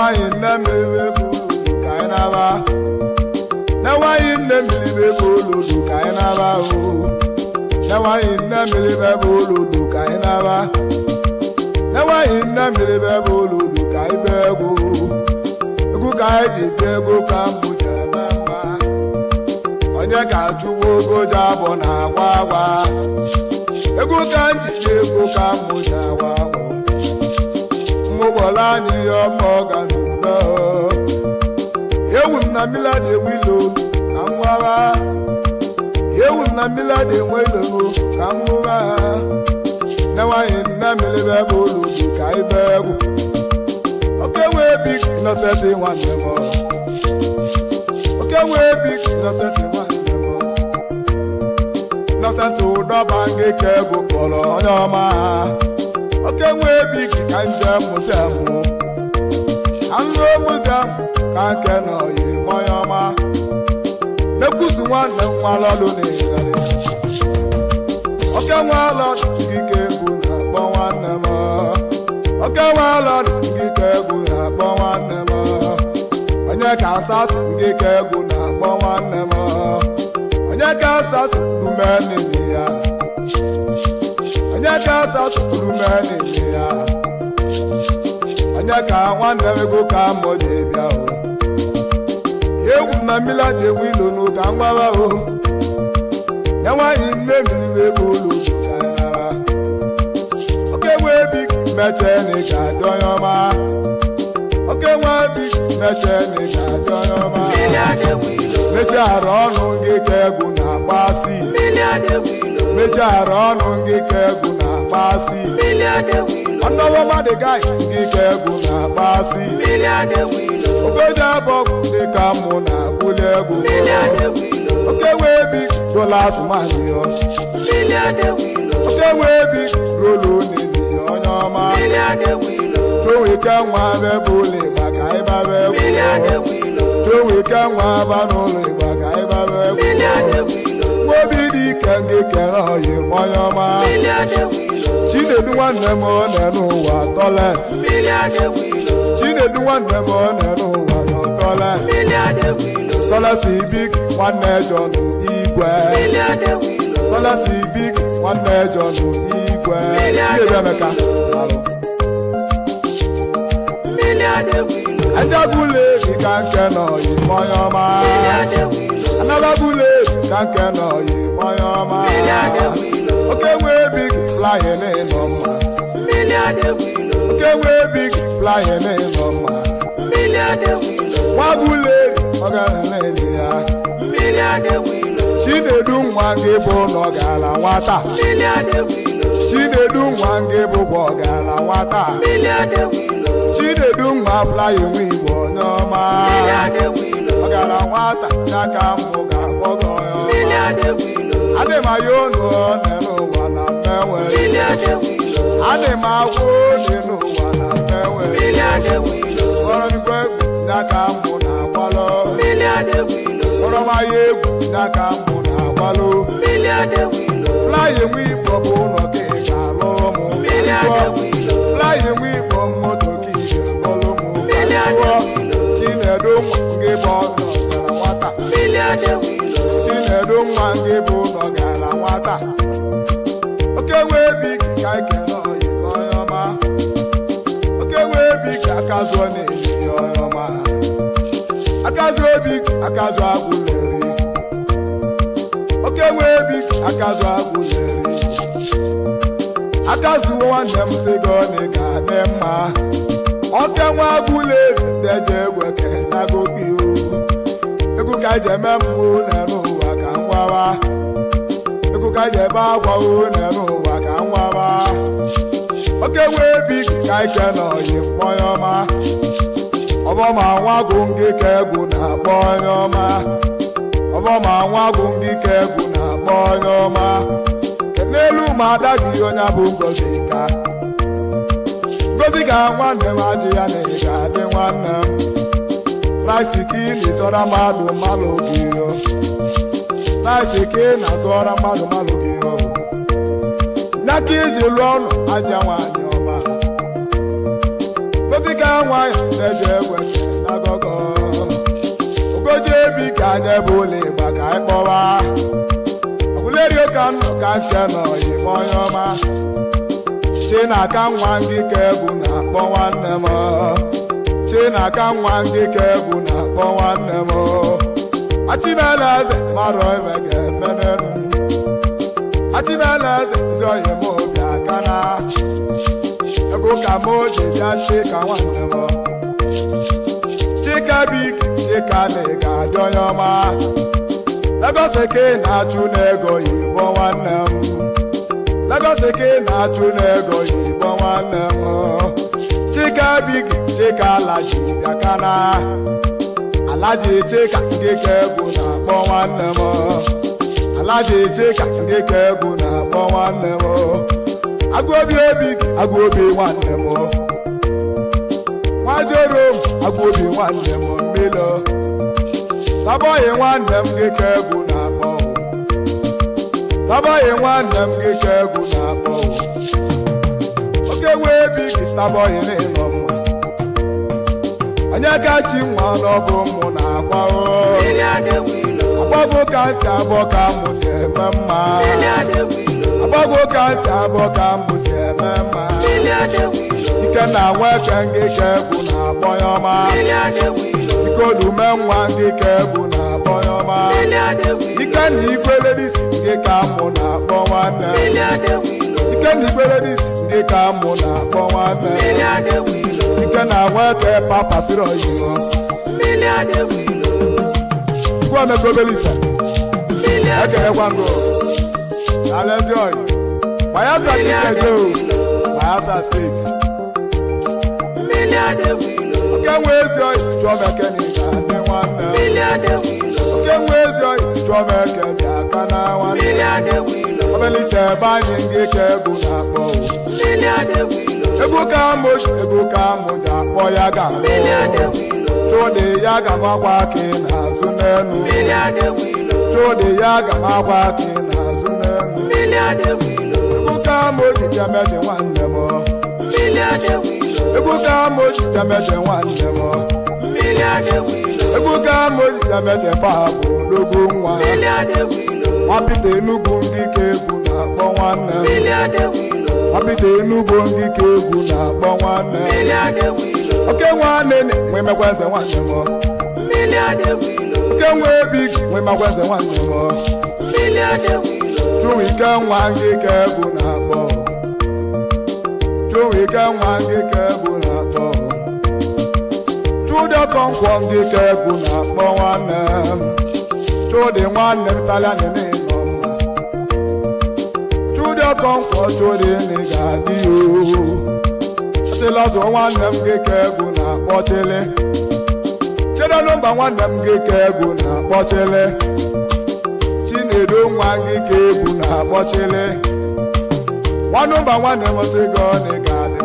Newaghị nne mmiri ebe olodo ka anyị naba. Newaghị nne mmiri ebe olodo ka anyị naba o. Newaghị nne mmiri ebe olodo ka anyị naba. Newaghị nne mmiri ebe olodo ka anyị bịa egwu. Egwu ka anyị ji bịa ego ka mbụ ji eme mma. Onye ka Chukwu ogo ji abụ na-agwa agwa. Egwu ka ndị ji ego ka mbụ ji agwa agwa. Mmụbọla anyị ya ọma ọga n'udo. Ewu na mmiri dị wilo ka m gwara. Ewu na mmiri dị wilo ka m gwara. Newaghị nne mmiri ebe olodo ka anyị bịa egwu. Oke wee big innocent nwanne m. Oke wee big innocent nwanne m. Innocent ụdọba ngị ka egwu kpọrọ onye ọma. Oke wee big ka njem museum. Anụ museum ka nke nọ yi onye ọma. Nekwusu nwanne m nwalọdụ n'ịgarị. Oke nwalọdụ ngị ka egwu na-akpọ nwanne m. Oke nwalọdụ ngị ka egwu na-akpọ nwanne m. Onye ka asasụ ngị ka egwu na-akpọ nwanne m. Onye ka asasụ dume n'ili ya. Onye ka asasụ dume n'ili ya. Onye ka nwanne m ego ka mụ ji bịa o. Ewu na mmiri dị wilo n'ụka ngwara o. Newaghị nne mmiri ebe olodo ka anyị nara. Oke wee big meche na ị ga-adị onye ọma. Oke wee big meche na ị ga-adị onye ọma. Mechara ọnụ gị ka egwu na-agbasi. Mechara ọnụ gị ka egwu na-agbasi. Ọnọwọ mmadụ gaghị gị ka egwu na-agbasi. Ogoja bọgụ dị ka mụ na-agbuli egwu. Oke wee big dolas mani yo. Oke wee big rolo n'ili onye ọma. Towe ka nwa ebe ụlọ ịgba ka ịba egwu. Towe ka nwa aba n'ụlọ ịgba ka ịba egwu. Nwobi dị ike ngị kere ọyị onye ọma. Chinedu nwanne m ọ na-enu ụwa tọles. Chinedu nwanne m ọ na-enu ụwa tọles. Tọles ibik nwanne John Igwe. Tọles ibik nwanne John Igwe. Chinedu Emeka. Ajabule ka nke nọ yi onye ọma. Anababule ka nke nọ yi onye ọma. Oke wee big flying n'ịnọ mma. Oke wee big flying n'ịnọ mma. Nwabule ọganele ya. Chinedu nwa gị bụ n'ọgala nwata. Chinedu nwa gị bụkwa ọgala nwata. Chinedu nwa flying nwa Igbo onye ọma. Ọgala nwata n'aka mbụ ga-akpọgọ ya. Adị m ayọ unu n'ụwa na mmenwe. Adị m agwụ dị n'ụwa na mmenwe. Kpọrọ n'igwe n'aka mbụ na-agbalụ. Kpọrọ m ahịa egwu n'aka mbụ na-agbalụ. Flying nwa Igbo bụ ụlọ gị ga-alụ ụmụ. Flying nwa Igbo moto gị ga-agbalụ ụmụ. Chinedu nwa gị bụ ọgala nwata. Chinedu nwa gị bụ n'ọgala nwata. Oke wee big ka ekele ọyị onye ọma. Oke wee big akazụọ n'eli onye ọma. Akazụọ big akazụọ agwụleri. Oke wee big akazụọ agwụleri. Akazụọ nwanne m sị gị ọ na ga-adị mma. Oke nwa agwụleri deje egwe kenago gị o. Egwu ka ji eme mmụ n'ụwa ka ngwawa. Egwu ka ji ebe agwa o n'ụwa ka ngwawa. Oke wee big ka ike n'ọyị onye ọma. Ọbọma nwagụ ngị ka egwu na-akpọ onye ọma. Ọbọma nwagụ ngị ka egwu na-akpọ onye ọma. N'elu ma ada gị onye bụ Ngozi ka. Ngozi ka nwanne m ajị ya na ị ga-adị nwanne m. Rice ka ị na-esọra mmadụ mmalụ gị yo. Rice ka ị na-asọra mmadụ mmalụ gị yo. N'aka iji lụọ ọnụ aja nwaanyị ọma. Ngozi ka nwaanyị na-eje egwe ebe ụlọ ịgba ka anyị kpọwa ọgụlerio ka nnọ ka nke nọ igbe onye ọma Chinaka nwa gị ka egwu na-akpọ nwanne m Chinaka nwa gị ka egwu na-akpọ nwanne m Achibeleze mara ibe ga-emenenu Achibeleze zọghị m obi aka na ego ka m ji bịa Chika nwanne m Chika bik Chika na ị ga-adị onye ọma Lagos eke na-achụ n'ego Igbo nwanne m Lagos eke na-achụ n'ego Igbo nwanne m Chika bik Chika alaji bịa ka na Alaji Chika ndị ka egwu na-akpọ nwanne m Alaji Chika ndị ka egwu na-akpọ nwanne m Agụobi obi Agụobi nwanne m Nwajoro Agụobi nwanne m mmilo Saboyi nwanne m gị ka egwu na-akpọ Saboyi nwanne m gị ka egwu na-akpọ Oke wee bi gị Saboyi n'ịnọ mma Onye kachi nwa n'ọbụ mụ na-agba Agbago ka si abọ ka mụ si eme mma Agbago ka si abọ ka mụ si eme mma Ike na nweke ngị ka egwu na-akpọ ya ọma Ikodume nwa ngị ka egwu na-akpọ ya ọma Ike na Igweledisi ngị ka mụ na-akpọ nwanne Ike na Igweledisi ngị ka mụ na-akpọ nwanne Ike na nweke papa siri oyibo Gwa megobelite Ekerekwa ngo Alezi oyi Bayelsa Disejo Bayelsa State Oke nwe ezi oyi chụọ meke na ịga adị nwanne Oke nwe ezi oyi chụọ meke bịa aka na nwanne Obelite ebe anyị ngị ka egwu na-akpọ Egwu ka moji akpọ ya ga Chudi ya ga makwa akị n'azụ n'enu Chudi ya ga makwa akị n'azụ n'enu Egwu ka moji jemeje nwanne m Egwu ka moji jemeje nwanne m Egwu ka moji jemeje babụ n'ogwu nwa Nwapịta Enugu ndị ka egwu na-akpọ nwanne m Nwapịta Enugu ndị ka egwu na-akpọ nwanne Oke nwanne nwe mekweze nwanne m Oke nwe big nwe mekweze nwanne m Chuwike nwa ndị ka egwu na-akpọ Chuwike nwa ndị ka egwu na-akpọ Chudi Okonkwo ndị ka egwu na-akpọ nwanne m Chudi nwanne m Italian n'ịnọ mma Chudi Okonkwo Chudi nị ga-adị Chilọzụ nwanne m gị ka egwu na-akpọ Chile Chidolumba nwanne m gị ka egwu na-akpọ Chile Chinedu nwa gị ka egwu na-akpọ Chile Nwanumba nwanne m Osigoni ga-adị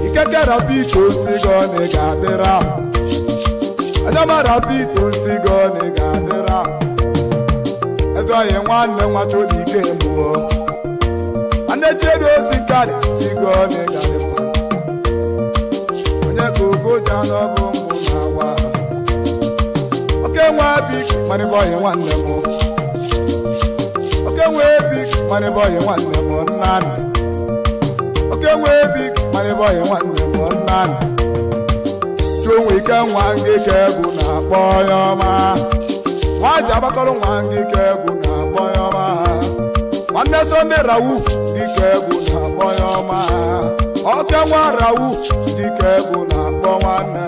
Ikeke Rapito Osigoni ga-adịra Adama Rapito Osigoni ga-adịra Ezoghị nwanne nwa Chudike mụọ Ande Chiedo Osikari Osigoni ga-adị mma Onye ka Ogoja n'ọbụ mbụ na-agwa Oke nwa bik manịbọghị nwanne m Oke nwe bik manịbọghị nwanne m nnanị Oke nwe bik manịbọghị nwanne m nnanị Chuwike nwa ngị ka egwu na-akpọ ya ọma Nwaji Agbakọrọ nwa ngị ka egwu na-akpọ ya ọma Nwanne Sunday Rawu dịka egwu na-akpọ ya ọma Oke nwa Rawu dịka egwu na-akpọ nwanne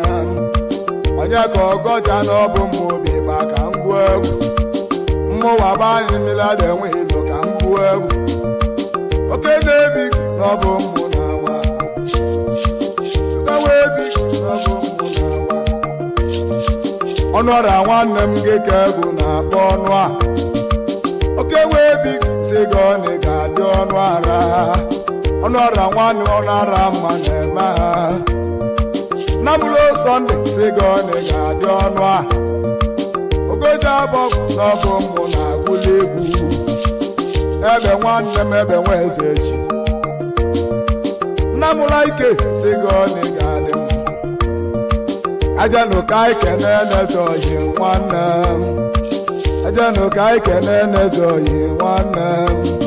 Onye ka Ogoja n'ọbụ m obi maka ngwu egwu Mmụwa be anyị mmiri ada enwe ilo ka ngwu egwu Oke na-ebi n'ọbụ mbụ na-agba Oke wee bi n'ọbụ mbụ na-agba Ọnụ ọra nwanne m gị ka egwu na-akpọ ọnụ a Oke wee bi Sigoni ga-adị ọnụ ara Ọnụ ọra nwanne ọnụ ara mma na-eme ha Namulo Sunday Sigoni ga-adị ọnụ a Ogoja abọgụ n'ọbụ mbụ na-agwụli egwu Ebe nwanne m ebe nwe eze echi Nnamụla Ike Sigoni ga-adị mma ajanụ ka anyị kene n'eze oyi nwanne m ajanụ ka anyị kene n'eze oyi nwanne m